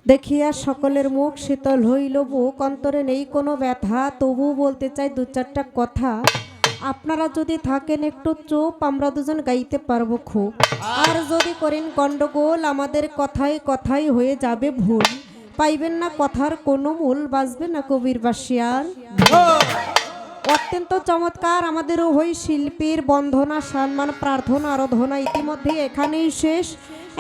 দেখিয়া সকলের মুখ শীতল হইল, বুক অন্তরে নেই কোনো ব্যথা, তবু বলতে চাই দু চারটা কথা। আপনারা যদি থাকেন একটু চুপ, আমরা দুজন গাইতে পারবো খুব। আর যদি করেন গন্ডগোল, আমাদের কথায় কথাই হয়ে যাবে ভুল। পাইবেন না কথার কোনো মূল, বাজবে না কবির বাসিয়ার। অত্যন্ত চমৎকার আমাদের উভয় শিল্পীর বন্ধনা, সম্মান, প্রার্থনা, আরাধনা ইতিমধ্যে এখানেই শেষ।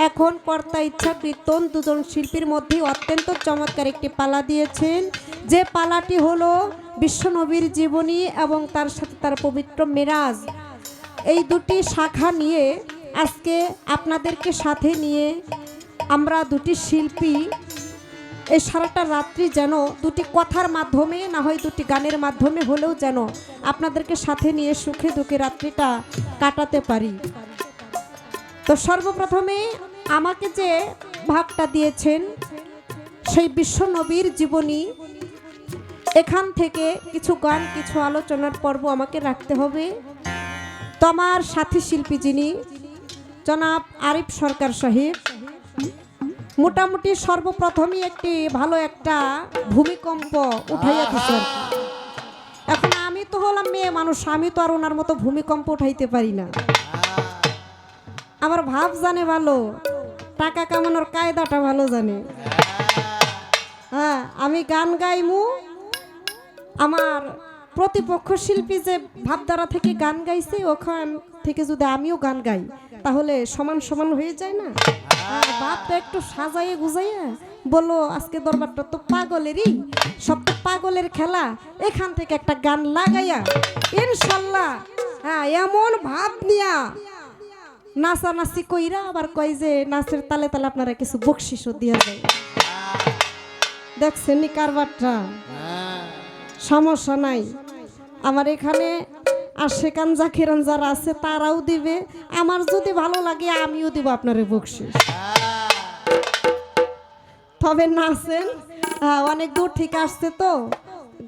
এখন কর্তা ইচ্ছা কীর্তন দুজন শিল্পীর মধ্যে অত্যন্ত চমৎকার একটি পালা দিয়েছেন, যে পালাটি হলো বিশ্বনবীর জীবনী এবং তার সাথে তার পবিত্র মেরাজ। এই দুটি শাখা নিয়ে আজকে আপনাদেরকে সাথে নিয়ে আমরা দুটি শিল্পী এই সারাটা রাত্রি যেন দুটি কথার মাধ্যমে, না হয় দুটি গানের মাধ্যমে হলেও যেন আপনাদেরকে সাথে নিয়ে সুখে দুঃখে রাত্রিটা কাটাতে পারি। তো সর্বপ্রথমে আমাকে যে ভাগটা দিয়েছেন সেই বিশ্বনবীর জীবনী, এখান থেকে কিছু গান, কিছু আলোচনার পর্ব আমাকে রাখতে হবে। তো আমার সাথী শিল্পী যিনি জনাব আরিফ সরকার সাহেব, মোটামুটি সর্বপ্রথমই একটি ভালো একটা ভূমিকম্প উঠাইয়া দিচ্ছে। এখন আমি তো হলাম মেয়ে মানুষ, আমি তো আর ওনার মতো ভূমিকম্প উঠাইতে পারি না। আমার ভাব জানে ভালো, টাকা কামানোর কায়দাটা ভালো জানে। হ্যাঁ, আমি গান গাইমু, আমার প্রতিপক্ষ শিল্পী যে ভাবধারা থেকে গান গাইছে ওখান থেকে যদি আমিও গান গাই তাহলে সমান সমান হয়ে যায় না। ভাবটা একটু সাজাইয়ে গুজাইয়া বলো আজকে দরবারটা তো পাগলেরই, সব তো পাগলের খেলা, এখান থেকে একটা গান লাগাইয়া ইনশাল্লাহ হ্যাঁ এমন ভাব নিয়া নাচানাচি কইরা আবার কয় যে নাচের তালে তালে আপনারা কিছু বকশিসও দিয়া যায়। দেখছেন নি কারবারটা? সমস্যা নাই, আমার এখানে আর সেখান জাকিরান যারা আছে তারাও দিবে, আমার যদি ভালো লাগে আমিও দিব আপনারে বকশিস। তবে নাচেন, অনেক দূর থেকে আসছে তো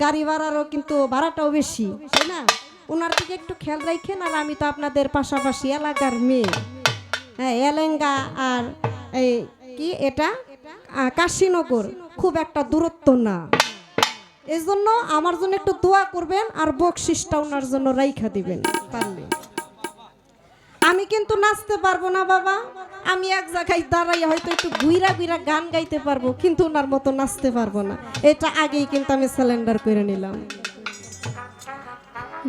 গাড়ি ভাড়ারও কিন্তু ভাড়াটাও বেশি, তাই না? ওনার দিকে একটু খেয়াল রাখেন। আর আমি তো আপনাদের পাশাপাশি এলাকার মেয়ে, হ্যাঁ এলেঙ্গা আর এই কি এটা কাশীনগর খুব একটা দূরত্ব না, এই জন্য আমার জন্য একটু দোয়া করবেন আর বকশিসটা ওনার জন্য রাইখা দিবেন পারলে। আমি কিন্তু নাচতে পারবো না বাবা, আমি এক জায়গায় দাঁড়াই হয়তো একটু গুইরা গুইরা গান গাইতে পারবো, কিন্তু ওনার মতো নাচতে পারবো না, এটা আগেই কিন্তু আমি সিলিন্ডার করে নিলাম।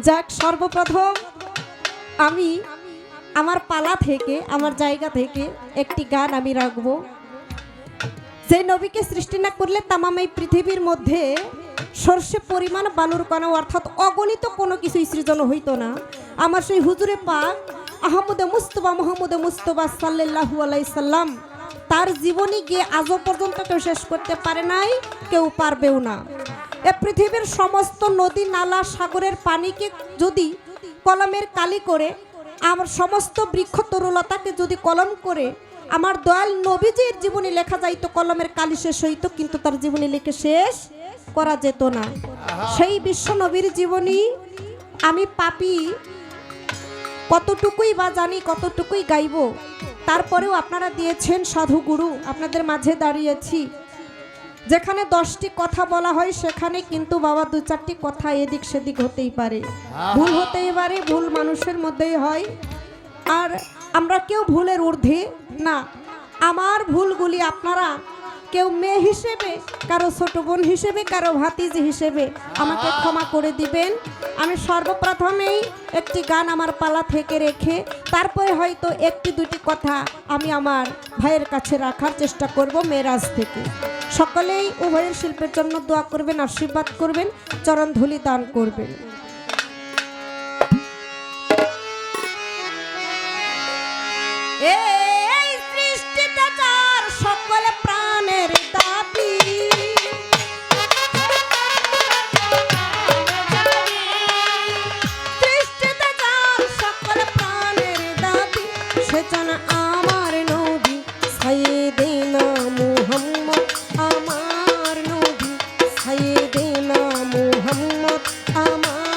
যাক, সর্বপ্রথম আমি আমার পালা থেকে, আমার জায়গা থেকে একটি গান আমি রাখবো। যে নবীকে সৃষ্টি না করলে তামাম এই পৃথিবীর মধ্যে সর্ষে পরিমাণ বালুর কণা অর্থাৎ অগণিত কোনো কিছু সৃজন হইতো না। আমার সেই হুজুরে পাক আহমদে মুস্তফা মোহাম্মদে মুস্তফা সাল্লাল্লাহু আলাইহি সাল্লাম, তার জীবনী গিয়ে আজও পর্যন্ত কেউ শেষ করতে পারে নাই, কেউ পারবেও না। এ পৃথিবীর সমস্ত নদী নালা সাগরের পানিকে যদি কলমের কালি করে, আমার সমস্ত বৃক্ষ তরুলতাকে যদি কলম করে আমার দয়াল নবীজির জীবনী লেখা যাইতো, কলমের কালি শেষ হইতো, কিন্তু তার জীবনী লিখে শেষ করা যেত না। সেই বিশ্ব নবীর জীবনী আমি পাপি কতটুকুই বা জানি, কতটুকুই গাইব। তারপরেও আপনারা দিয়েছেন সাধু গুরু, আপনাদের মাঝে দাঁড়িয়েছি। যেখানে 10টি কথা বলা হয় সেখানে কিন্তু বাবা 2-4টি কথা এদিক সেদিক হতেই পারে, ভুল হতেই পারে, ভুল মানুষের মধ্যেই হয়। আর আমরা কেউ ভুলের ঊর্ধ্বে না। আমার ভুলগুলি আপনারা কেউ মেয়ে হিসেবে, কারো ছোট বোন হিসেবে, কারো ভাতিজি হিসেবে আমাকে ক্ষমা করে দিবেন। আমি সর্বপ্রথমেই একটি গান আমার পালা থেকে রেখে তারপরে হয়তো 1-2টি কথা আমি আমার ভাইয়ের কাছে রাখার চেষ্টা করব মেরাজ থেকে। সকলেই উভয়ের শিল্পের জন্য দোয়া করবেন, আশীর্বাদ করবেন, চরণ ধুলি দান করবেন। এই সৃষ্টিতে যার সকল প্রাণের দাবি, সৃষ্টিতে যার সকল প্রাণের দাবি, সেজন আমার নবী সাইয়েদেনা মুহাম্মদ, আমার নবী সাইয়েদেনা মুহাম্মদ, আমার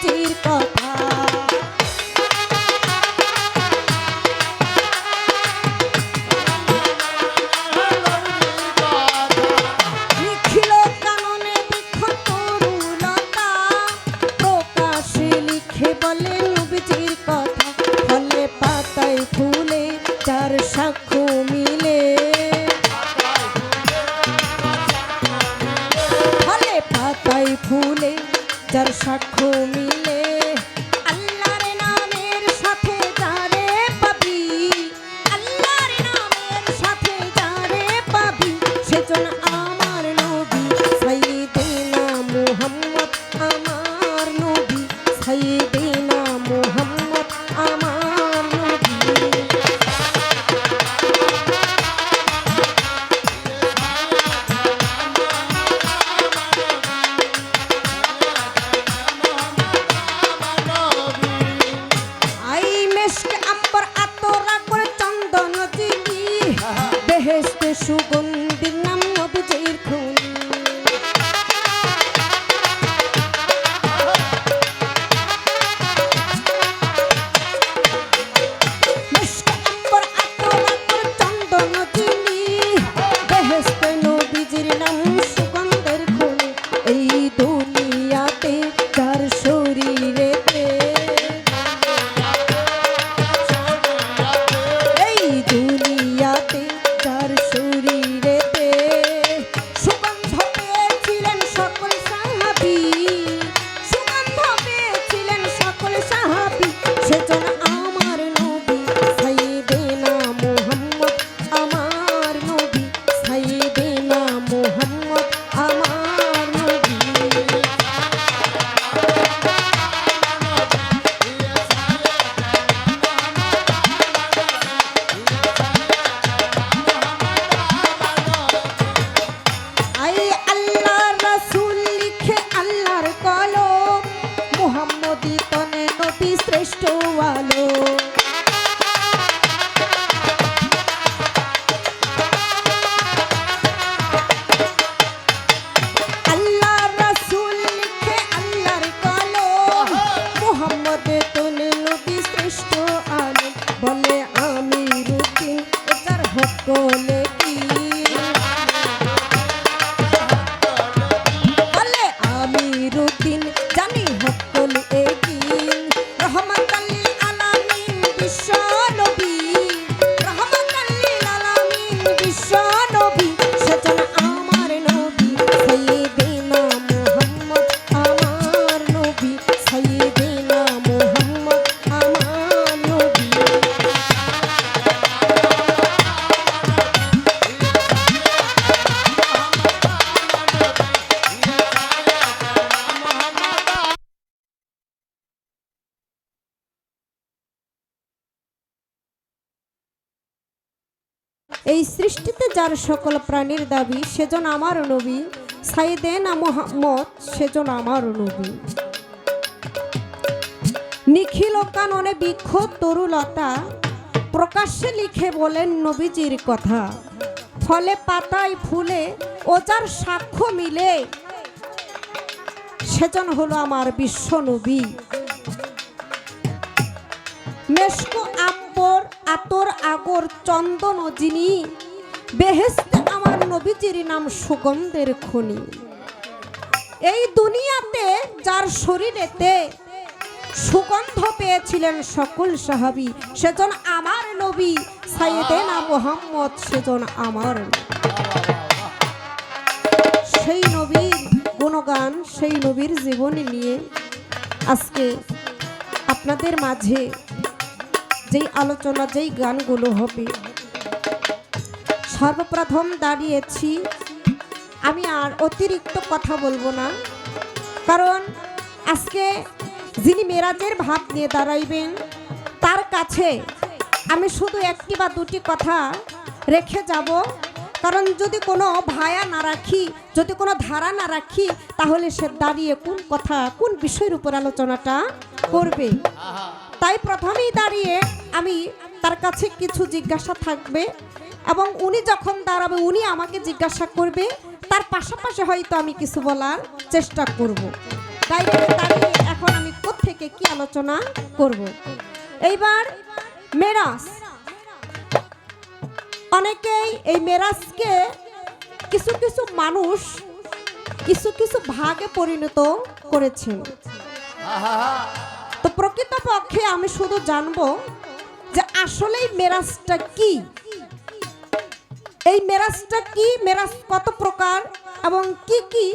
নবীজির কথা। লিখিল কাননে বৃক্ষ তরুলতা, প্রকাশে লিখে বলে নবীজির কথা। ফলে পাতায় ফুলে যার সাক্ষ্য মিলে, ফলে পাতায় ফুলে যার সাক্ষ্য মিলে। আল্লাহর নামের সাথে যারে পাবি, আল্লাহর নামের সাথে যারে পাবি, সেজন আমার নবী সাইয়্যিদিনা মুহাম্মদ, আমার নবী সাইয়্যিদিনা মুহাম্মদ, আমার নবী। আই মেশক আম্বর আতরা করে চন্দন চিনি, বেহেশতে সুগন্ধি নাম নবীজির খুনি। মেশক আম্বর আতরা করে চন্দন চিনি, বেহেশতে নবীজির নাম সুগন্ধের খুনি। এই দুনিয়াতে যার শরীরেতে, এই দুনিয়াতে যার শরীরেতে সুগন্ধ পেয়েছিলেন সকল সাহাবী, সুগন্ধ পেয়েছিলেন সকল সাহাবী, সেজন আমার নবী সাইয়্যিদিনা মুহাম্মদ, আমার নবী সাইয়্যিদিনা মুহাম্মদ, আমার নবী। আই আল্লাহর রাসূল লিখে আল্লাহর কলম, মুহাম্মদী তনে নবী শ্রেষ্ঠ আলো। আল্লাহর রাসূল লিখে আল্লাহর কলম, মুহাম্মদী তনে নবী শ্রেষ্ঠ আলো। বলে আমিরুদ্দিন যার হক লেখি, বলে আমিরুদ্দিন জানি হকল একিন। রহমাতাল লিল আলামিন বিশ্ব নবী, রহমাতাল লিল আলামিন বিশ্ব নবী, সেজন আমার নবী সাইয়্যিদিনা মুহাম্মদ, আমার নবী সাইয়্যিদিনা মুহাম্মদ, আমার নবী। এই সৃষ্টিতে যার সকল প্রাণীর দাবি, সেজন আমার নবী সাইয়্যিদিনা মুহাম্মদ, সেজন আমার নবী। নিখিল কাননে বৃক্ষ তরুলতা, প্রকাশ্যে লিখে বলেন নবীজির কথা। ফলে পাতায় ফুলে ও যার সাক্ষ্য মিলে, সেজন হলো আমার বিশ্ব নবী। মেশক আম্বর আতর আগর চন্দন যিনি, বেহেশতে আমার নবীজির নাম সুগন্ধের খনি। এই দুনিয়াতে যার শরীরেতে সুগন্ধ পেয়েছিলেন সকল সাহাবী, সেজন আমার নবী সাইয়্যিদিনা মুহাম্মদ, সেজন আমার। সেই নবীর গুণগান, সেই নবীর জীবনী নিয়ে আজকে আপনাদের মাঝে যেই আলোচনা, যেই গানগুলো হবে, সর্বপ্রথম দাঁড়িয়েছি আমি, আর অতিরিক্ত কথা বলবো না। কারণ আজকে যিনি মেরাজের ভাব নিয়ে দাঁড়াইবেন, তার কাছে আমি শুধু একটি বা দুটি কথা রেখে যাব। কারণ যদি কোনো ভায়া না রাখি, যদি কোনো ধারা না রাখি, তাহলে সে দাঁড়িয়ে কোন কথা, কোন বিষয়ের উপর আলোচনাটা করবে। তাই প্রথমেই দাঁড়িয়ে আমি তার কাছে কিছু জিজ্ঞাসা থাকবে, এবং উনি যখন দাঁড়াবে উনি আমাকে জিজ্ঞাসা করবে, তার পাশাপাশি হয়তো আমি কিছু বলার চেষ্টা করব। ডাইরেক্ট দাঁড়িয়ে এখন আমি কোত্থেকে কি আলোচনা করব। এইবার মেরাজ, অনেকেই এই মেরাজকে কিছু কিছু মানুষ কিছু কিছু ভাগে পরিণত করেছেন। তো প্রকৃতপক্ষে আমি শুধু জানবো যে আসলে মেরাজটা কি, এই মেরাজটা কি, মেরাজ কত প্রকার এবং কি কি।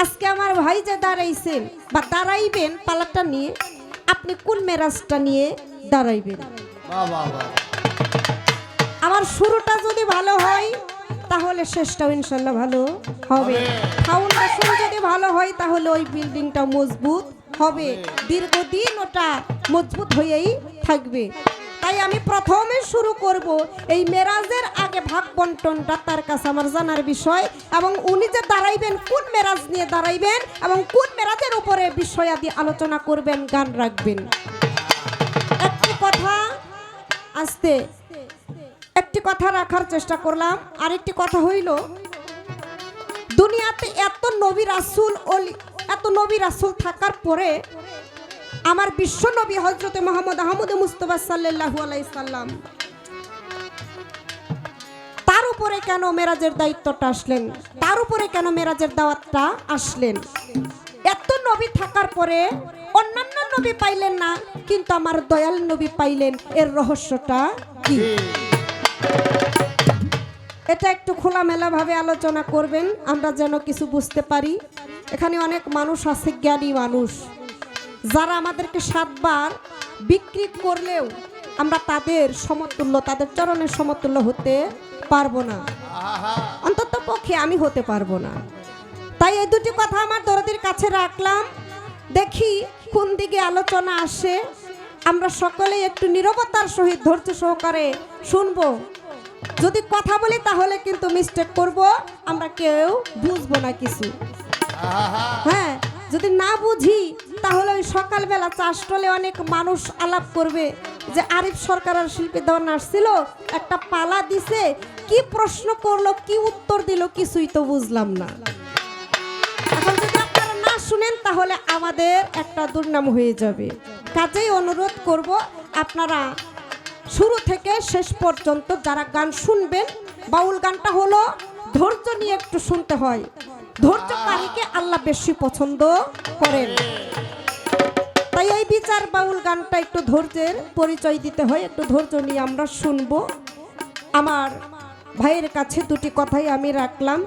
আজকে আমার ভাই যে দাঁড়াইছেন বা দাঁড়াইবেন পালাটা নিয়ে, আপনি কোন মেরাজটা নিয়ে দাঁড়াইবেন? আমার শুরুটা যদি ভালো হয় তাহলে শেষটাও ইনশাল্লাহ ভালো হবে। ফাউন্ডেশন যদি ভালো হয় তাহলে ওই বিল্ডিংটা মজবুত হবে, দীর্ঘদিন ওটা মজবুত হয়েই থাকবে। তাই আমি প্রথমে শুরু করব এই মেরাজের আগে ভাগ বন্টনটা তার কাছে আমার জানার বিষয়, এবং উনি যে দাঁড়াইবেন কোন মেরাজ নিয়ে দাঁড়াইবেন এবং কোন মেরাজের উপরে বিষয়াদি আলোচনা করবেন, গান রাখবেন। একটি কথা আস্তে একটি কথা রাখার চেষ্টা করলাম। আরেকটি কথা হইল, দুনিয়াতে এত নবী রাসূল থাকার পরে আমার বিশ্ব নবী হযরতে মুহাম্মদ আহমদ মুস্তাফা সাল্লাল্লাহু আলাইহি সাল্লাম, তার উপরে কেন মেরাজের দায়িত্বটা আসলেন, তার উপরে কেন মেরাজের দাওয়াতটা আসলেন? এত নবী থাকার পরে অন্যান্য নবী পাইলেন না, কিন্তু আমার দয়াল নবী পাইলেন, এর রহস্যটা কি? এটা একটু খোলামেলা ভাবে আলোচনা করবেন, আমরা যেন কিছু বুঝতে পারি। এখানে অনেক মানুষ আছে, জ্ঞানী মানুষ, যারা আমাদেরকে 7 বার বিক্রি করলেও আমরা তাদের সমতুল্য, তাদের চরণের সমতুল্য হতে পারবো না, অন্তত পক্ষে আমি হতে পারবো না। তাই এই দুটি কথা আমার দরদির কাছে রাখলাম, দেখি কোন দিকে আলোচনা আসে। আমরা সকলেই একটু নীরবতার সহিত ধৈর্য সহকারে শুনবো। যদি কথা বলি তাহলে কিন্তু মিস্টেক করব, আমরা কেউ বুঝবো না কিছু। হ্যাঁ, যদি না বুঝি তাহলে ওই সকালবেলা চাষটলে অনেক মানুষ আলাপ করবে যে আরিফ সরকার আর শিল্পী দেওয়ান আসছিল, একটা পালা দিছে, কি প্রশ্ন করলো, কি উত্তর দিল, কিছুই তো বুঝলাম না। এখন যদি আপনারা না শুনেন তাহলে আমাদের একটা দুর্নাম হয়ে যাবে। কাজেই অনুরোধ করব, আপনারা শুরু থেকে শেষ পর্যন্ত যারা গান শুনবেন, বাউল গানটা হলো ধৈর্য নিয়ে একটু শুনতে হয়, ধৈর্যকারীকে আল্লাহ বেশি পছন্দ করেন। তাই এই বিচার বাউল গানটা একটু ধৈর্যের পরিচয় দিতে হয়, একটু ধৈর্য নিয়ে আমরা শুনবো। আমার ভাইয়ের কাছে দুটি কথাই আমি রাখলাম,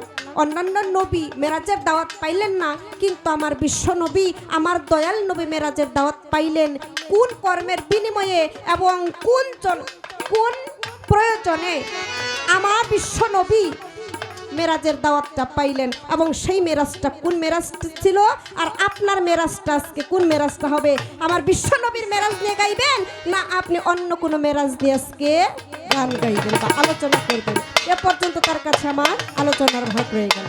অন্যান্য নবী মেরাজের দাওয়াত পাইলেন না, কিন্তু আমার বিশ্ব নবী, আমার দয়াল নবী মেরাজের দাওয়াত পাইলেন। কোন কর্মের বিনিময়ে এবং কোন প্রয়োজনে আমার বিশ্ব নবী মেরাজের দাওয়াতটা পাইলেন, এবং সেই মেরাজটা কোন মেরাজটা ছিল, আর আপনার মেরাজটা আজকে কোন মেরাজটা হবে? আমার বিশ্ব নবীর মেরাজ নিয়ে গাইবেন, না আপনি অন্য কোনো মেরাজ নিয়ে আজকে গান গাইবেন বা আলোচনা করবেন? এ পর্যন্ত তার কাছে আমার আলোচনার ভাগ রয়ে গেল।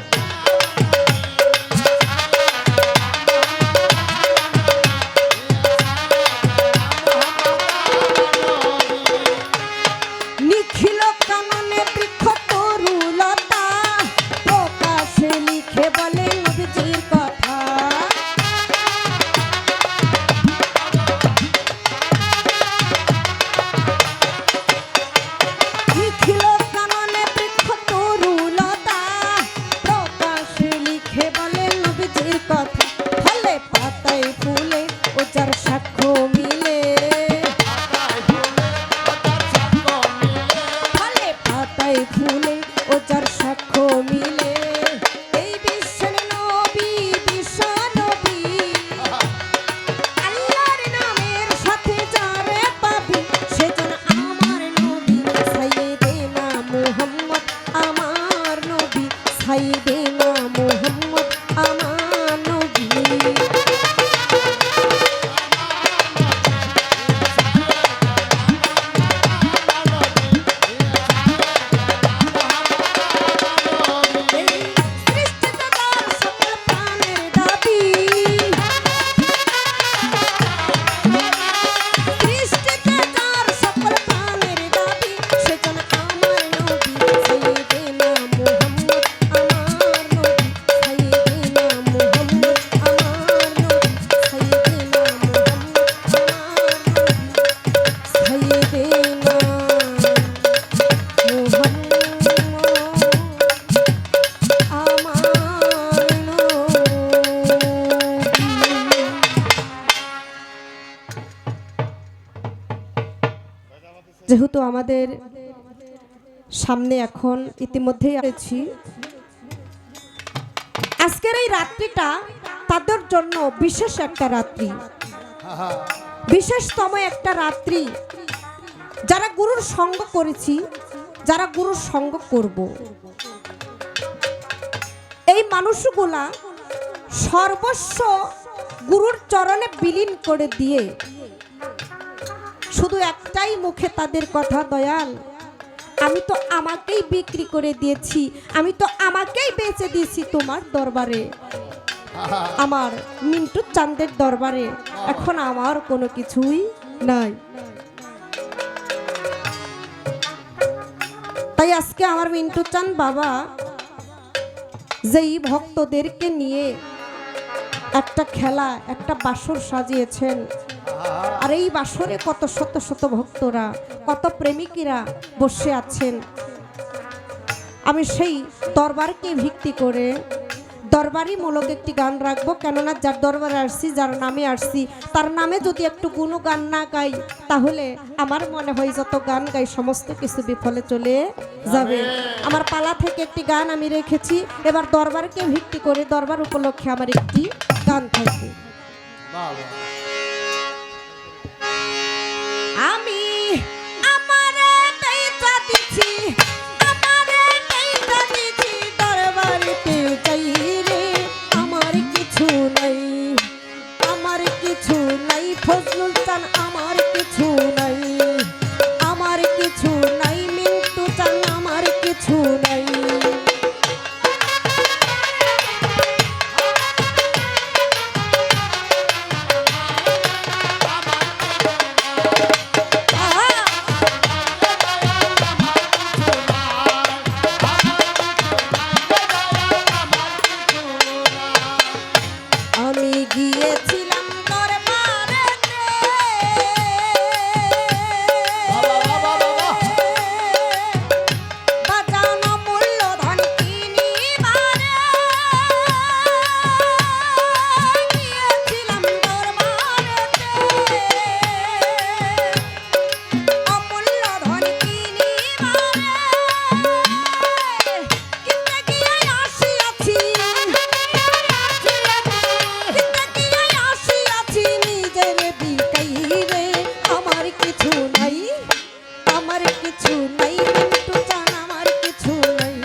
নিখিল কাননে বৃক্ষ তরুলতা প্রকাশে লিখে বলে নবীজির কথা। নিখিল কাননে বৃক্ষ তরুলতা যেহেতু আমাদের সামনে এখন ইতিমধ্যেই আছি, আজকের এই রাত্রিটা তাদের জন্য বিশেষ একটা রাত্রি, বিশেষতম একটা রাত্রি। যারা গুরুর সঙ্গ করেছি, যারা গুরুর সঙ্গ করব, এই মানুষগুলা সর্বস্ব গুরুর চরণে বিলীন করে দিয়ে শুধু একটাই মুখে তাদের কথা, দয়াল আমি তো আমাকেই বিক্রি করে দিয়েছি, আমি তো আমাকেই বেচে দিয়েছি তোমার দরবারে, আমার মিন্টু চাঁদের দরবারে, এখন আমার কোনো কিছুই নাই। তাই আজকে আমার মিন্টু চাঁদ বাবা যেই ভক্তদেরকে নিয়ে একটা খেলা, একটা বাসর সাজিয়েছেন, আর এই বাসরে কত শত শত ভক্তরা, কত প্রেমিকীরা বসে আছেন, আমি সেই দরবারকে ভিত্তি করে দরবারি মূলক একটি গান রাখবো। কেননা যার দরবারে আসছি, যার নামে আসছি, তার নামে যদি একটু গুণগান না গাই, তাহলে আমার মনে হয় যত গান গাই সমস্ত কিছু বিফলে চলে যাবে। আমার পালা থেকে একটি গান আমি রেখেছি, এবার দরবারকে ভিত্তি করে দরবার উপলক্ষে আমার একটি গান থাকবে। আমি আমারে টাইটা দিছি, আমারে টাইটা দিছি, দরবারেতে যাই রে, আমার কিছু নাই, আমার কিছু নাই, ফজলুল চান আমার কিছু নাই, আমার কিছু নাই, মিন্টু চান আমার কিছু নাই। আমি গিয়েছিলাম দরবারেতে, বাজানো মূল্যধন কিনিবারে, গিয়েছিলাম দরবারেতে, অমূল্যধন কিনিবারে, কিনতে গিয়ে আসিয়াছি, নিজের বিকাই রে, আমার কিছু নাই, আমার কিছু নাই, মিন্টু চান আমার কিছু নাই,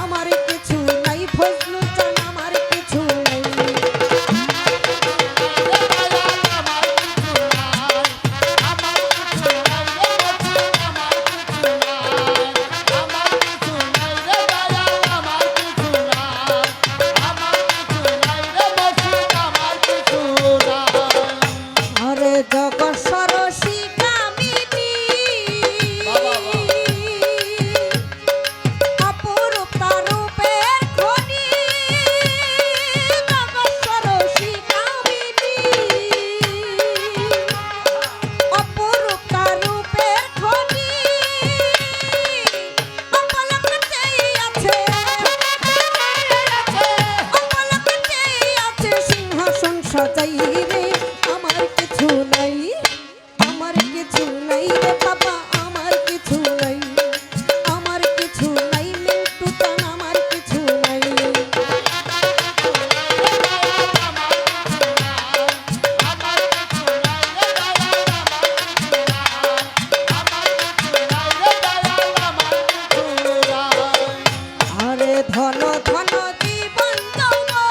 আমার কিছু নাই, ফজলু চান আমার কিছু নাই। আরে জগৎ সরসী কামিনী, অপরূপ রূপের খনি, জগৎ সরসী কামিনী, অপরূপ রূপের খনি, অপলকে চেয়ে আছে, অপলকে চেয়ে আছে, সিংহাসন সাজাই রে, আমার কিছু নাই, আমার কিছু নাই রে বাবা, আমার কিছু নাই, আমার কিছু নাই, মিন্টু চান আমার কিছু নাই। আরে ধন ধন জীবন যৌবন,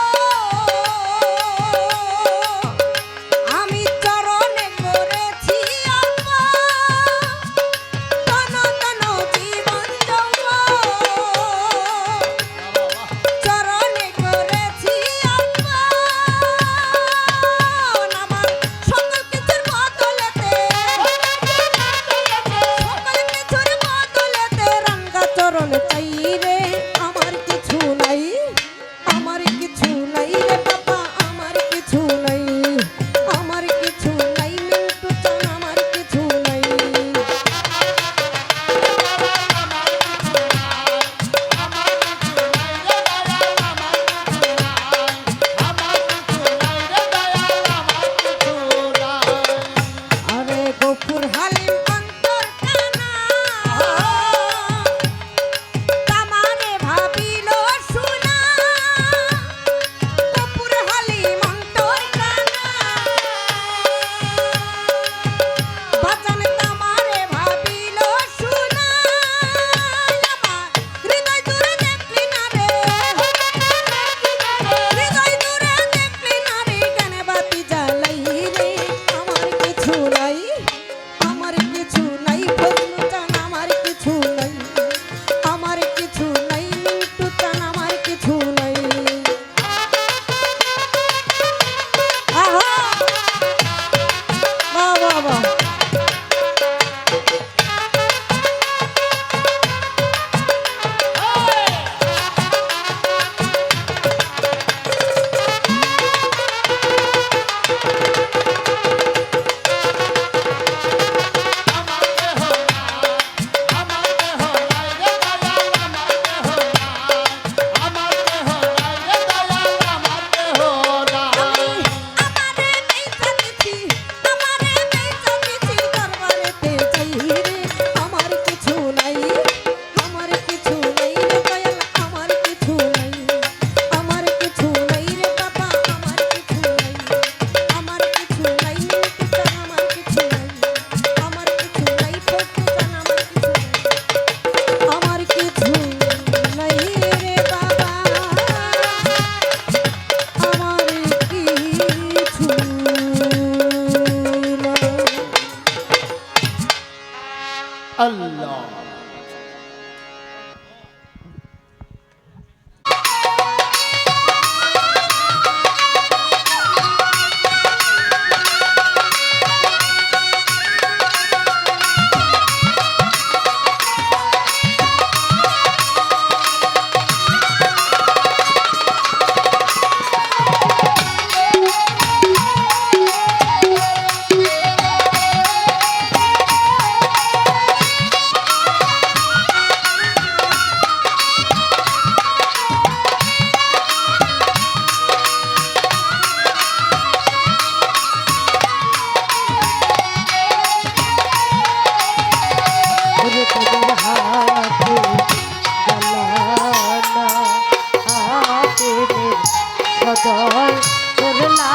করলা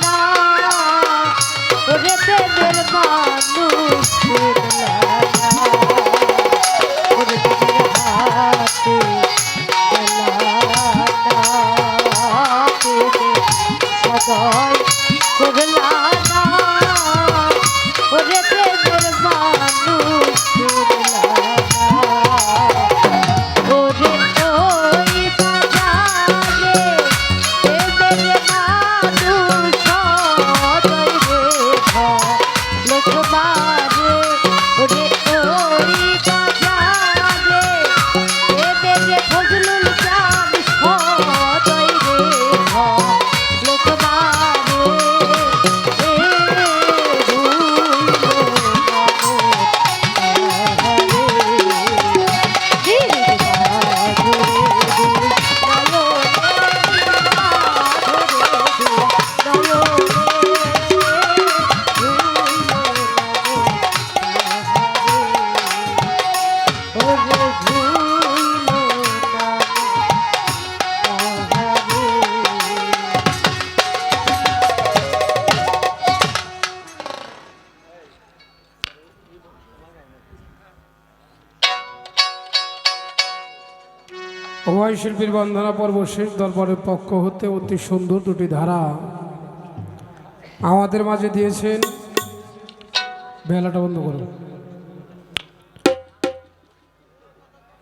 না ওরে প্রেমের মানুষের লানা ওরে প্রেমের হাতে গেলা না সদয় করলা না ওরে প্রেমের মানুষের লানা ওরে ওই বাজারে প্রেমের মানুষ সদয় রে লোকবারে ওরে ওই বাজারে প্রেমের ফজলুল চাঁদ সদয় রে অভয় শিল্পীর বন্দনা পর্ব শেষ দরবারের পক্ষ হতে অতি সুন্দর দুটি ধারা আমাদের মাঝে দিয়েছেন। বেলাটা বন্ধ করুন।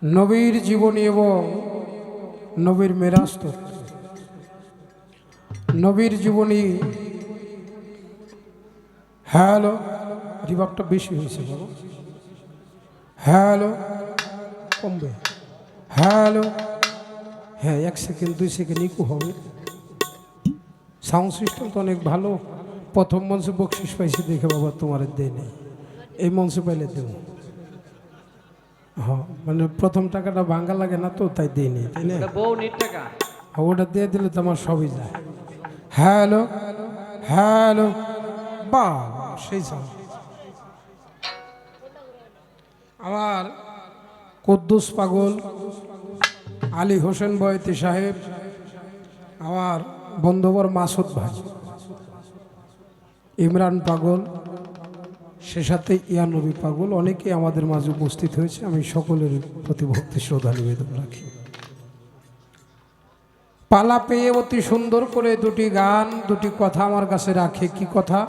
নবীর জীবনী এবং নবীর মেরাজ তত্ত্ব। নবীর জীবনী। হ্যালো, রিভাবটা বেশি হয়েছে বাবা। হ্যালো, কমবে। হ্যালো, হ্যাঁ 1 সেকেন্ড 2 সেকেন্ড ইকো হবে। সাউন্ড সিস্টেম তো অনেক ভালো। প্রথম মঞ্চে বকশিস পাইছি দেখে বাবা তোমার দেয় নেই, এই মঞ্চে পাইলে দেব। হ্যাঁ মানে প্রথম টাকাটা ভাঙ্গা লাগে না তো তাই দেয় নেই, তাই না? ওটা দিয়ে দিলে তো আমার সবই যায়। হ্যালো হ্যালো, বা সেই সাউন্ড। আমার কুদ্দুস পাগল, আলী হোসেন বয়তি সাহেব, আমার বন্ধুবর মাসুদ ভাই, ইমরান পাগল, সে সাথে ইয়ানবী পাগল, অনেকেই আমাদের মাঝে উপস্থিত হয়েছে। আমি সকলের প্রতি ভক্তি শ্রদ্ধা নিবেদন রাখি। পালা পেয়ে অতি সুন্দর করে দুটি গান দুটি কথা আমার কাছে রাখে। কি কথা?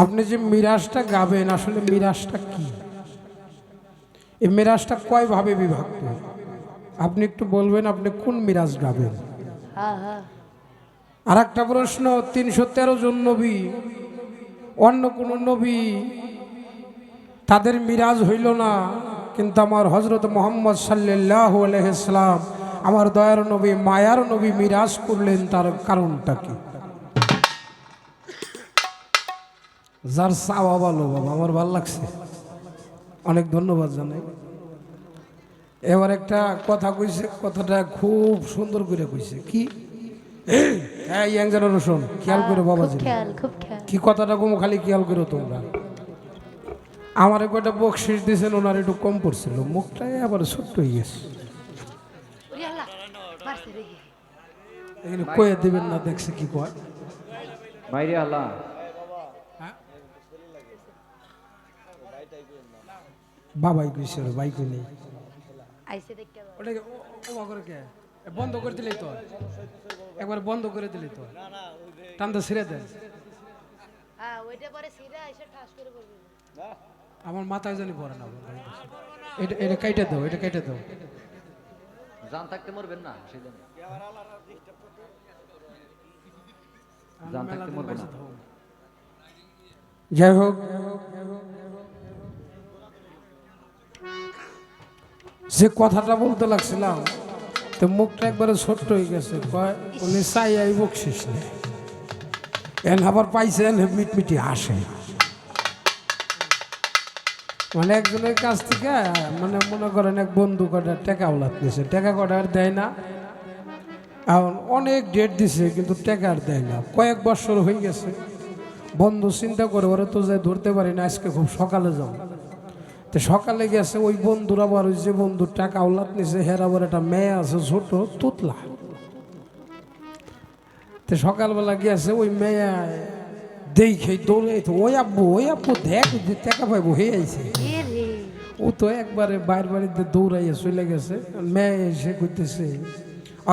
আপনি যে মিরাজটা গাবেন, আসলে মিরাজটা কি? এই মিরাজটা কয় ভাবে বিভক্ত? আপনি একটু বলবেন আপনি কোন মিরাজ গাবেন? আর একটা প্রশ্ন, 313 জন নবী, অন্য কোন নবী তাদের মিরাজ হইল না, কিন্তু আমার হযরত মুহাম্মদ সাল্লাল্লাহু আলাইহি সাল্লাম, আমার দয়ার নবী, মায়ার নবী মিরাজ করলেন। তার কারণটা কি? যার চাওয়া ভালো বাবা, আমার ভালো লাগছে, অনেক ধন্যবাদ জানাই। এবার একটা কথা কইছে, কথাটা খুব সুন্দর করে কইছে। কি? হ্যাঁ ইয়াং জেনারেশন খেয়াল করে বাবা, কি কথাটা কম খালি খেয়াল করো তোমরা। আমার কয়টা বকশিস দিয়েছেন, ওনার একটু কম পড়ছিল, মুখটাই আবার ছোট্ট হয়ে গেছে। এখানে কয়ে দিবেন না, দেখছে কি কয় বাইরে আল্লাহ। বাবাই কইছে, ভাই কই নেই। ওটাকে ও করে কে বন্ধ করে দিলেই তো, একবার বন্ধ করে দিলেই তো, টানটা ছিঁড়ে দেন। আমার মাথায় জানি পড়ে না। এটা এটা কাইটে দাও, এটা কাইটে দাও। জান থাকতে মরবেন না, সেজন্য জান থাকতে মরবেন না। যাই হোক, যে কথাটা বলতে লাগছিলাম, তো মুখটা একবারে ছোট্ট হয়ে গেছে। উনি চাই আই বকশিস নেই, এন আবার পাইছেন মিটমিটি আসে। মানে একজনের কাছ থেকে মানে মনে করেন এক বন্ধু কটার টাকা ওলাত নিয়েছে, টাকা কটার দেয় না। এখন অনেক ডেট দিছে কিন্তু টাকা আর দেয় না, কয়েক বছর হয়ে গেছে। বন্ধু চিন্তা করে ওরা তো যাই ধরতে পারি না, আজকে খুব সকালে যাও। তো সকালে গেছে ওই বন্ধুরা আবার ওই যে বন্ধুর টাকা আওলাদ নিছে হের আবার একটা মেয়ে আছে ছোট তুতলা। তো সকালবেলা গেছে ওই মেয়ে দেখে দৌড়ে ওই আব্বু দেখ যে টাকা পাইবো হয়ে আইছে। ও তো একবারে বাইর বাড়িতে দৌড়াইয়া চলে গেছে। মেয়ে এসে কইতেছে,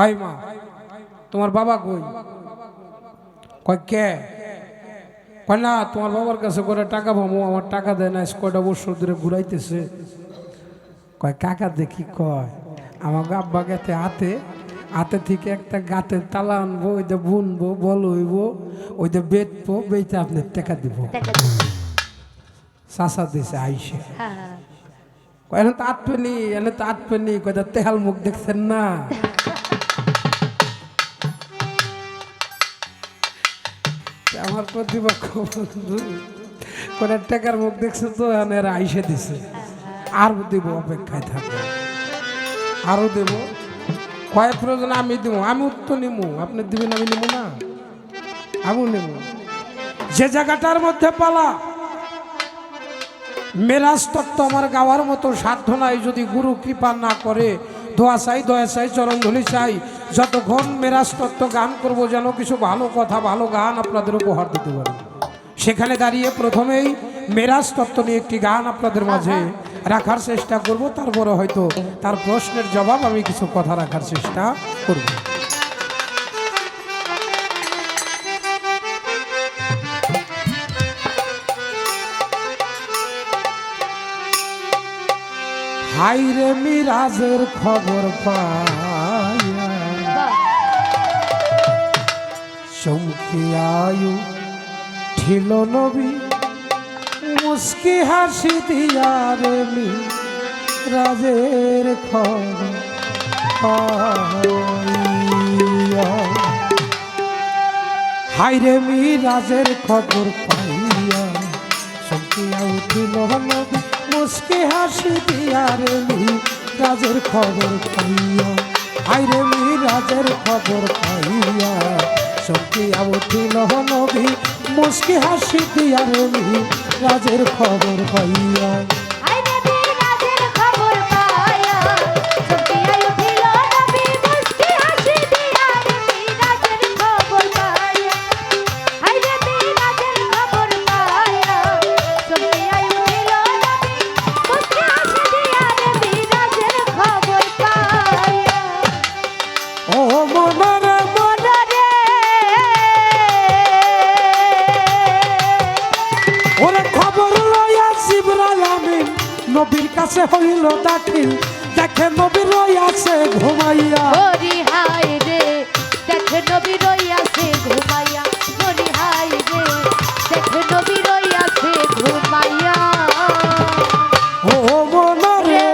আয় মা তোমার বাবা কই? কয় কে? কয় না তোমার বাবার কাছে করে টাকা পাবো, আমার টাকা দেয় না, কয়টা বছর ধরে ঘুরাইতেছে। কয় কাকা দেখি, কয় আমাকে আব্বা গেতে হাতে থেকে একটা গাতের তালা আনবো, ওইটা বুনবো, বল হইব, ওইটা বেচবো, বেচে আপনার টাকা দিব। চাষা দিছে আইসে, এনে তো আটপেনি, কয়টা তেহাল মুখ দেখছেন না? আমার প্রতিপক্ষ বন্ধু কয়টা টাকার মুখ দেখছে তো এরা আইসে দিছে, আরো দেব, অপেক্ষায় থাকবো, আরো দেব। কয়েক প্রয়োজন আমি দিব, আমি উত্তর নিমু, আপনি দিবেন, আমি নিমু না, আমি নিমু। যে জায়গাটার মধ্যে পালা মেরাজ তত্ত্ব আমার গাওয়ার মতো সাধ্য নাই, যদি গুরু কৃপা না করে। দোয়া চাই চরণ ধুলি চাই, যতক্ষণ মেরাজ তত্ত্ব গান করবো যেন কিছু ভালো কথা ভালো গান আপনাদের উপহার দিতে পারি। সেখানে দাঁড়িয়ে প্রথমেই মেরাজ তত্ত্ব নিয়ে একটি গান আপনাদের মাঝে রাখার চেষ্টা করব, তারপরে হয়তো তার প্রশ্নের জবাব আমি কিছু কথা রাখার চেষ্টা করব। হাইরে মিরাজের খবর পাইয়া চমকিয়ায়ু ঠিল নবী, মুস্কি হাসি দিয়া রে মিরাজের খবর পাইয়া। হাইরে মিরাজের খবর পাইয়া চমকিয়া উঠিল নবী, মুস্কি হাসি দিয়া রে মিরাজের খবর পাইয়া। হাইরে মিরাজের খবর পাইয়া চমকিয়া উঠিল নবী, মুস্কি হাসি দিয়া রে মিরাজের খবর পাইয়া। নবীর কাছে হইল দাখিল, দেখে নবী রইয়াছে ঘুমাইয়া। হরি হায় রে, দেখে নবী রইয়াছে ঘুমাইয়া। হরি হায় রে, দেখে নবী রইয়াছে ঘুমাইয়া। ও মনা রে,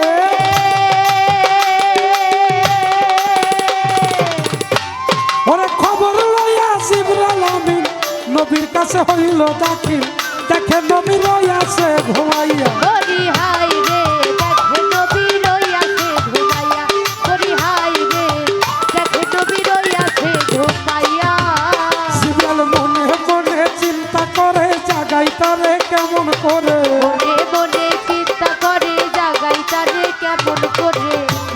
ওরে খবর লইয়া জিবরাইল আমিন নবীর কাছে হইল দাখিল, দেখে নবী রইয়াছে ঘুমাইয়া। হরি হায় রে, দেখে নবী রইয়াছে ঘুমাইয়া। হরি হায় রে, দেখে নবী রইয়াছে ঘুমাইয়া। জিবরাইল মনে মনে চিন্তা করে, জাগাই তারে কেমন করে, মনে মনে চিন্তা করে, জাগাই তারে কেমন করে।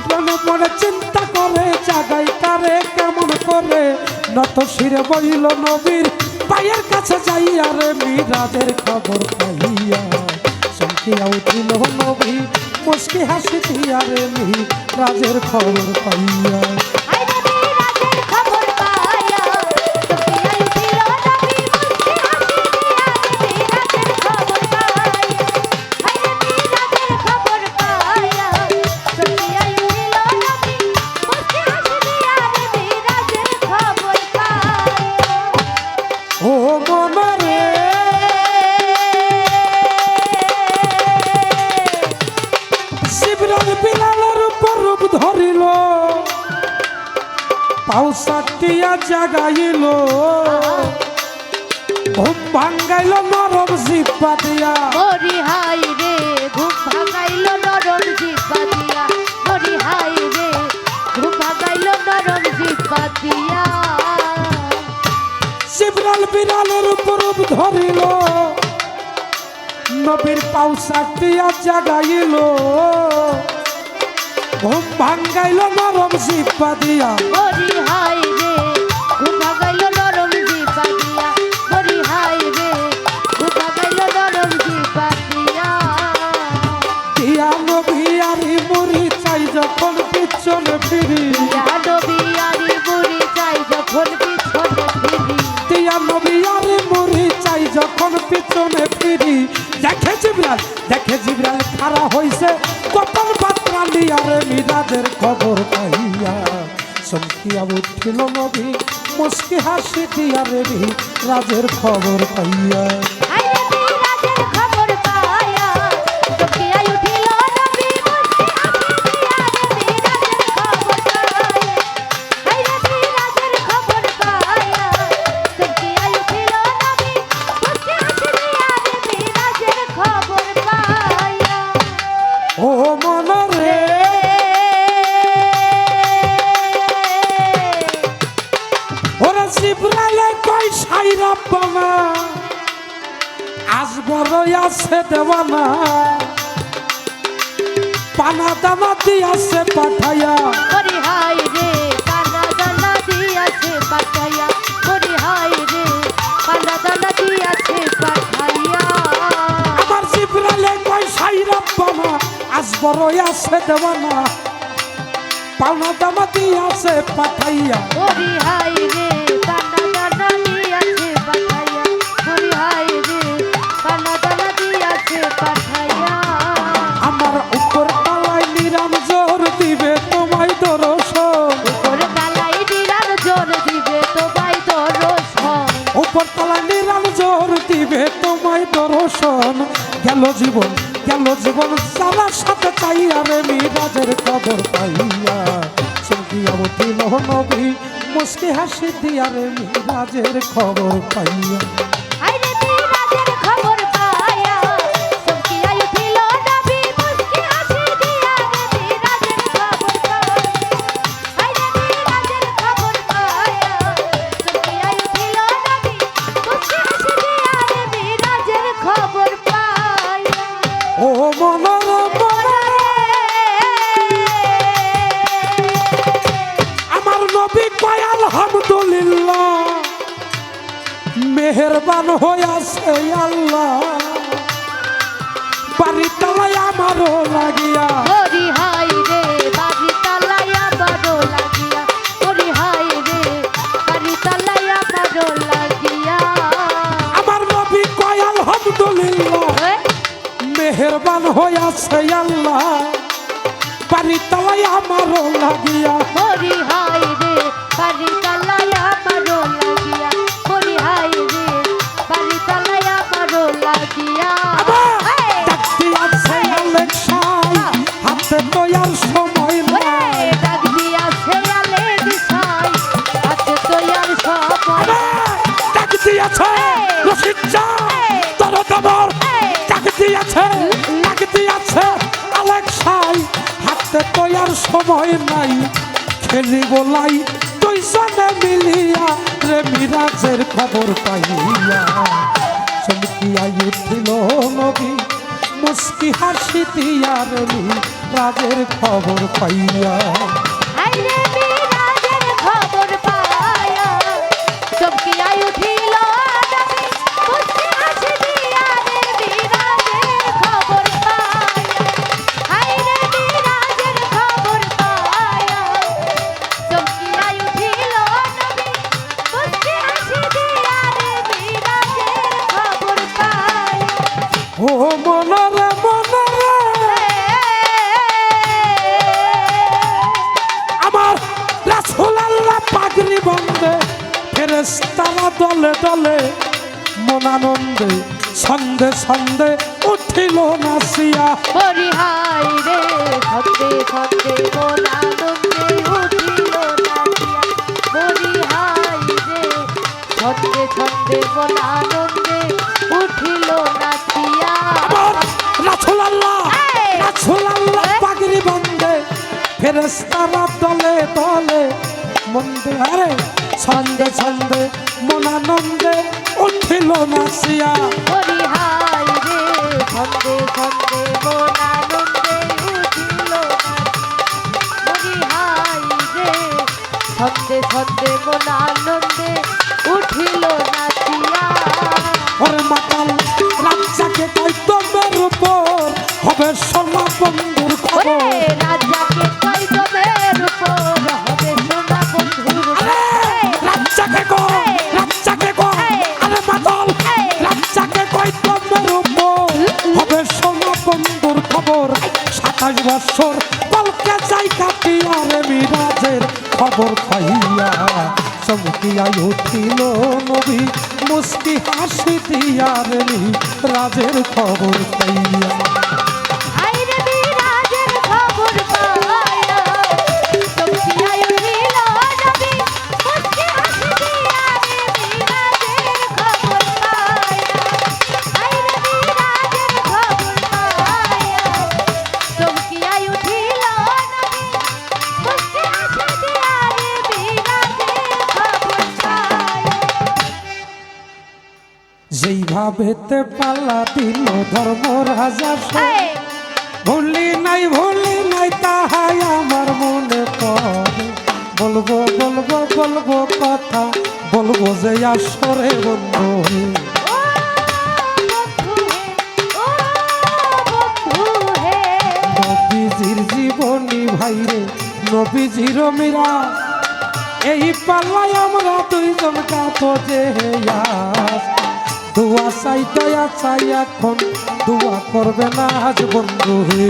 মনে মনে চিন্তা করে, জাগাই তারে কেমন করে। নত শিরে বইল নবীর পায়ের কাছে যাইয়া রে মিরাজের খবর পাইয়া চমকিয়া উঠিল নবী, মুস্কি হাসি দিয়া রে মিরাজের খবর পাইয়া। ও মনা রে, জিবরাইল বিলালের উপর রূপ ধরিল, পাও সাটিয়া জাগাইল, ঘুম ভাঙ্গাইল নরম জিহ্বা দিয়া। হরি হায় রে, ঘুম ভাঙাইল নরম জিহ্বা দিয়া। হরি হায় রে, ঘুম ভাঙাইল নরম জিহ্বা দিয়া। জিবরাইল বিলালের উপর রূপ ধরিল, নবীর পাউ চাটিয়া জাগাইল ঘুম ভাঙ্গাইল নরম জিব্বা দিয়া মরি হাই রে ঘুম ভাগাইল নরম জিব্বা দিয়া মরি হাই রে ঘুম ভাগাইল নরম জিব্বা দিয়া ইয়া নবী আরি মুড়ি চাই যখন পিছনে ফিরি ইয়া নবী আরি বুড়ি চাই যখন পিছনে ফিরি ইয়া নবী আরি মুড়ি চাই যখন পিছনে ফিরি দেখে জিবরাল খাড়া হইছে কপাল পাত্রা লিয়ারে মিরাজের খবর পাইয়া চমকিয়া উঠিল নবী মুস্কি হাসি দিয়া রে রাজের খবর পাইয়া আইরে বিরাজের খবর পায়া চমকিয়া উঠিল নবী মুস্কি হাসি দিয়া রে বিরাজের খবর পায়া আইরে বিরাজের খবর পায়া চমকিয়া উঠিল নবী মুস্কি হাসি দিয়া রে বিরাজের খবর পায়া ও মনরে ওরা জিবরাইলে কই সাই রাব্বানা আজ বড় আছে দেওয়ানা পানা দানা দিয়াছে পাঠাইয়া মরি হাই রে পানা দানা দিয়াছে পাঠাইয়া মরি হাই রে পানা দানা দিয়াছে পাঠাইয়া আমার জিবরাইলে কই সাই রাব্বানা আজ বড় আছে দেওয়ানা পানা দানা দিয়াছে পাঠাইয়া মরি হাই রে পানা দানা দিয়াছে পাঠাইয়া মরি হাই রে পানা দানা দিয়াছে পাঠাইয়া আমার উপর তালায় নিরাম জোর দিবে তোমায় দরশন উপর তালাই দিলার জোর দিবে তোমায় দর্শন উপর তালায় নিরাম জোর দিবে তোমায় দর্শন গেল জীবন সারার সাথে চাইয়া রে মিরাজের খবর পাইয়া চমকিয়া উঠিল নবী মুস্কি হাসি দিয়া রে মিরাজের খবর পাইয়া আইরে বিরাজের খবর পায়া চমকিয়া উঠিল নবী মুস্কি হাসি দিয়া রে বিরাজের খবর পায়া আইরে বিরাজের খবর পায়া চমকিয়া উঠিল নবী মুস্কি হাসি দিয়া রে বিরাজের খবর পায়া ও মনোরম আমার নবী কয় আলহামদুলিল্লাহ মেহেরবান হইয়াছে আল্লাহ বাড়ি তালায় আমারও লাগিয়া হরি হাই রে বাড়ি তালায়া বড় লাগিয়া হরি হাই রে বাড়ি তালায়া বড় লাগিয়া আমার নবী কয় আলহামদুলিল্লাহ মেহেরবান হইয়াছে আল্লাহ বাড়ি তালায় আমারও লাগিয়া হরি হাই রে বাড়ি তালায়া বড় লাগিয়া হরি হাই রে বাড়ি তালায়া বড় লাগিয়া ডাকতি আছে আলেক্সাই হাতে তৈয়ার সময় নাই ডাক দিয়া ছেয়ালে দিশাই হাতে তৈয়ার সময় ডাক দিয়েছে রশিদ তোর খবর ডাক দিয়েছে আলেক্সাই হাতে তৈয়ার সময় নাই খেলি বলাই দুইজনে মিলিয়া রে মিরাজের খবর পাইয়া চমকিয়া উঠিল নবী মুস্কি হাসি দিয়া রে মিরাজের খবর পাইয়া আইরে বিরাজের খবর পায়া চমকিয়া উঠিল নবী মুস্কি হাসি দিয়া রে বিরাজের খবর পায়া আইরে বিরাজের খবর পায়া চমকিয়া উঠিল নবী মুস্কি হাসি দিয়া রে বিরাজের খবর পায়া ও মনরে আমার রাসূল আল্লাহ পাগড়ি বন্দে ফেরেশতারা দলে দলে মনানন্দে ছন্দে উঠিল নাচিয়া হরি হাই রে ছন্দে ছন্দে মন আনন্দে উঠিল নাচিয়া হরি হাই রে ছন্দে ছন্দে মন আনন্দে উঠিল নাচিয়া আমার রাসূল আল্লাহ পাগড়ি বন্দে ফেরেশতারা দলে দলে মন্দে আরে ছন্দে মনানন্দে উঠিল নাচিয়া হরি হাই রে ছন্দে ছন্দে মন আনন্দে উঠিল মরি হাই রে ছন্দে ছন্দে মন আনন্দে উঠিল নাচিয়া ওরে মাতাল রাজ্জাকে কই তোমার উপর হবে সোনা বন্ধুর খবর ওরে রাজাকে কই তোদের উপর হবে সোনা বন্ধুর রাজ্জাকে কই আরে মাতাল রাজ্জাকে কই তোমার উপর হবে সোনা বন্ধুর খবর 27 বছর কলকে যাই কাটিয়া রে মিরাজের খবর পাইয়া চমকিয়া উঠিল নবী মুস্কি হাসি দিয়া রে রাজের খবর পাইয়া আইরে বিরাজের খবর পায়া চমকিয়া উঠিল নবী মুস্কি হাসি দিয়া রে বিরাজের খবর পায়া আইরে বিরাজের খবর পায়া চমকিয়া উঠিল নবী মুস্কি হাসি দিয়া রে বিরাজের খবর পায়া যেইভাবেতে পাল্লা দিল ধর্ম রাজা ভুলি নাই তাহাই আমার মনে পড়ে বলবো কথা বলবো যে আসরে বন্ধু নবীজির জীবনী ভাইরে নবীজির মীরা এই পাল্লায় আমরা দুইজন কাঁপো যে দুয়া চাই দয়া চাই এখন দুয়া করবে না আজ বন্ধু হে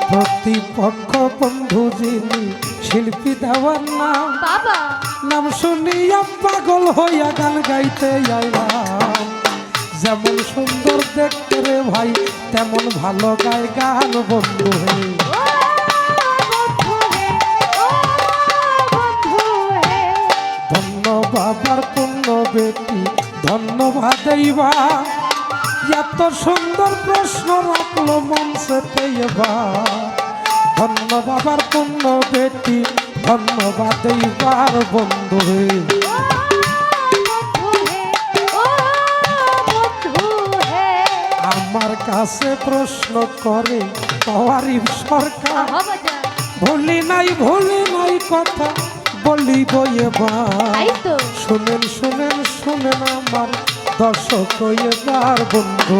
প্রতিপক্ষ বন্ধু যিনি শিল্পী দেওয়ার নাম শুনিয়া পাগল হইয়া গান গাইতে আইলাম যেমন সুন্দর দেখতে রে ভাই তেমন ভালো গায় গান বন্ধু হে ধন্য বাবার পূর্ণ বেটি ধন্যবাদ এইবা এত সুন্দর প্রশ্ন রাখলো মঞ্চেতে এবার ধন্য বাবার পূর্ণ বেটি ধন্যবাদ এইবার বন্ধু হে আমার কাছে প্রশ্ন করে পাওয়ারি সরকার ভুলি নাই কথা বলিব এবার শুনেন আমার দর্শক এবার বন্ধু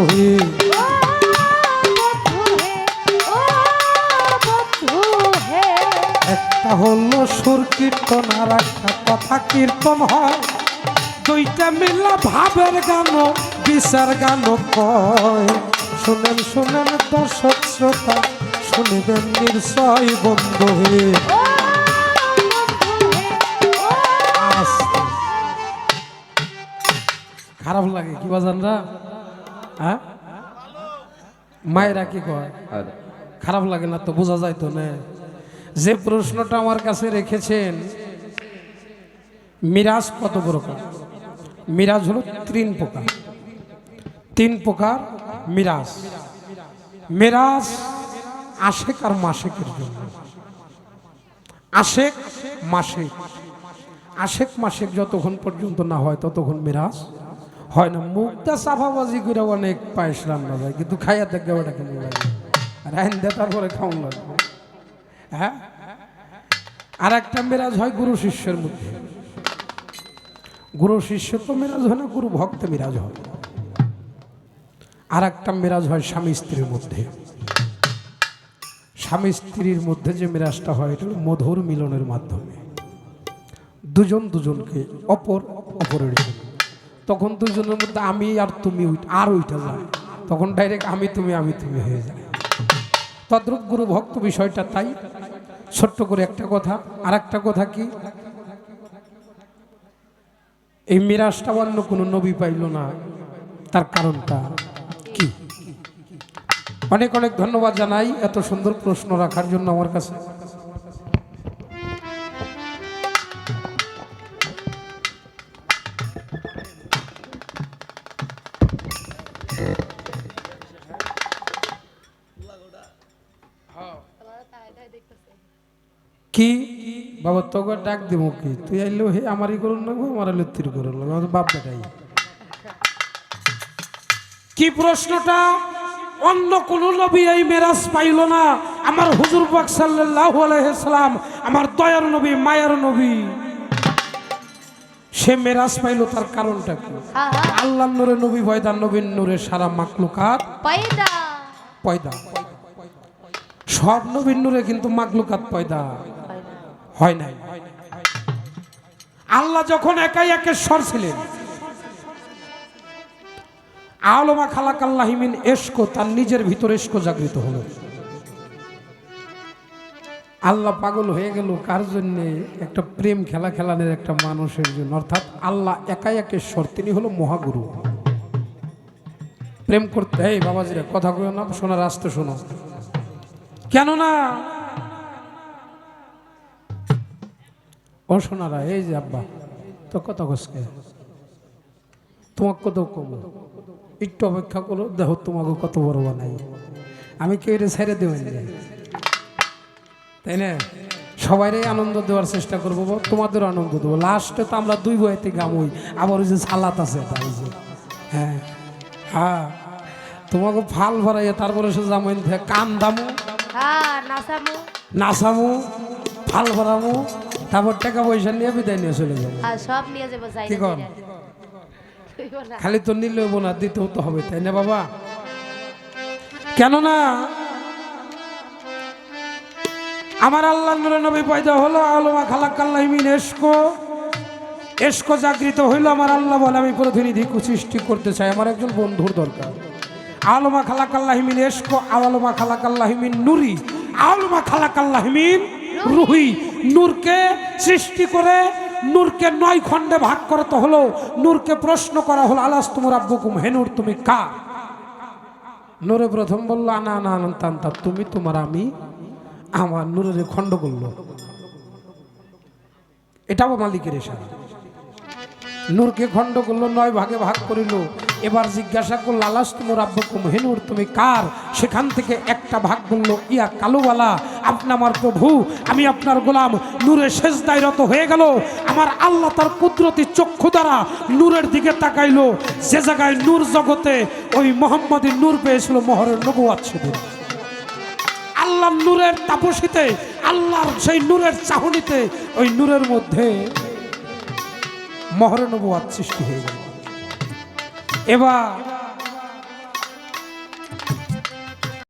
একটা হলো সুর কীর্তন আর একটা কথা কীর্তন হয় দুইটা মিলা ভাবের গান বিচার গান কয় শুনেন দর্শক শ্রোতা শুনবেন নিশ্চয় বন্ধু হে খারাপ লাগে কি বাজানরা হ্যাঁ মায়েরা কি কয় খারাপ লাগে না তো বোঝা যায় তো না যে প্রশ্নটা আমার কাছে রেখেছেন মিরাজ কত প্রকার মিরাজ হলো তিন প্রকার মিরাজ আশেক আর মাসেকের জন্য আশেক মাসেক যতক্ষণ পর্যন্ত না হয় ততক্ষণ মিরাজ হয় না মুখটা সাফাবাজি করে অনেক পায়েস রান্না যায় কিন্তু খাইয়া দেখবে ওটা কেমন লাগে রাইন্দা তারপরে খাওয়ান লাগবে হ্যাঁ আর একটা মেরাজ হয় গুরু শিষ্যের মধ্যে গুরু শিষ্য তো মেরাজ হয় না গুরু ভক্ত মেরাজ হয় আর একটা মেরাজ হয় স্বামী স্ত্রীর মধ্যে স্বামী স্ত্রীর মধ্যে যে মেরাজটা হয় এটা মধুর মিলনের মাধ্যমে দুজনকে অপরের জন্য তখন দুজনের মধ্যে আমি আর তুমি আর ওইটা যায় তখন ডাইরেক্ট আমি তুমি হয়ে যায় তদ্রূপ গুরু ভক্ত বিষয়টা তাই ছোট্ট করে একটা কথা আর একটা কথা কি এই মিরাজটা অন্য কোনো নবী পাইল না তার কারণটা কি অনেক ধন্যবাদ জানাই এত সুন্দর প্রশ্ন রাখার জন্য আমার কাছে কি বাবা তোকে ডাক দিব কি তুই আইলেও হে আমারই করুন না আমার আইলে তির করুন আমার বাপ বেটাই কি প্রশ্নটা অন্য কোন নবী এই মেরাজ পাইল না আমার হুজুর পাক সাল্লাল্লাহু আলাইহি সাল্লাম আমার দয়ার নবী মায়ার নবী সে মেরাজ পাইল তার কারণটা কি আল্লাহর নূরে নবী পয়দা নবীর নূরে সারা মাখলুকাত পয়দা পয়দা সব নবীর নূরে কিন্তু মাখলুকাত পয়দা হয় নাই আল্লাহ যখন একাই একেশ্বর ছিলেন আলমা খালাকাল্লাহি মিন ইশক তার নিজের ভিতরে ইশক জাগৃত হলো আল্লাহ পাগল হয়ে গেল কার জন্য একটা প্রেম খেলা খেলানোর একটা মানুষের জন্য অর্থাৎ আল্লাহ একাই একেশ্বর তিনি হলো মহাগুরু প্রেম করতে এই বাবাজিরা কথা কইও না শোনার আসতে শোনো কেননা ও শোনারা এই যে আব্বা তো কত কসকে তোমাকে কত কম একটু অপেক্ষা করো দেখো তোমাকে কত বড় বানাই আমি কেউ ছেড়ে দেবেন তাই না সবাইরে আনন্দ দেওয়ার চেষ্টা করবো তোমাদের আনন্দ দেবো লাস্টে তো আমরা দুই বইতে গামই আবার ওই যে সালাত আছে তাই যে হ্যাঁ হ্যাঁ তোমাকে ফাল ভরাইয়া তারপরে সে জামাইন কান দামু নাচামু ফাল ভরামু তারপর টাকা পয়সা নিয়ে বিদায় নিয়ে চলে যাবো সব নিয়ে যাবো কি কর খালি তো নিলেও না দিতেও তো হবে তাই না বাবা কেননা আমার আল্লাহর নূরে নবী পয়দা হলো আলমা খালাকাল্লাহি মিন ইশক জাগৃত হইল আমার আল্লাহ বলে আমি প্রতিনিধি সৃষ্টি করতে চাই আমার একজন বন্ধুর দরকার আলমা খালাকাল্লাহি মিন ইশক আলমা খালাকাল্লাহি মিন নূরি আলমা খালাকাল্লাহি মিন রুহি নূরকে সৃষ্টি করে নূরকে 9 খণ্ডে ভাগ করতে হলো নূরকে প্রশ্ন করা হলো আলাস্তুম রাব্বুকুম হে নূর তুমি কার নূরে প্রথম বলল আনা আনা আনন্তান্তা তুমি তোমার আমি আমার নূরের খণ্ড করলো এটাও মালিকের ইশারা নূরকে খণ্ড করলো 9 ভাগে ভাগ করিল এবার জিজ্ঞাসা করল আলাস্তুম রাব্বুকুম হে নূর তুমি কার সেখান থেকে একটা ভাগ বলল ইয়া কালুওয়ালা আপনি আমার প্রভু আমি আপনার গোলাম নূরে সেজদায় রত হয়ে গেল আমার আল্লাহ তার কুদরতি চক্ষু দ্বারা নূরের দিকে তাকাইলো যে জায়গায় নূর জগতে ওই মুহাম্মদী নূর পেয়েছিল মোহরের নবুয়ত সেদিন আল্লাহর নূরের তাপসীতে আল্লাহর সেই নূরের চাহনিতে ওই নূরের মধ্যে মোহরের নবুয়ত সৃষ্টি হয়ে গেল এবার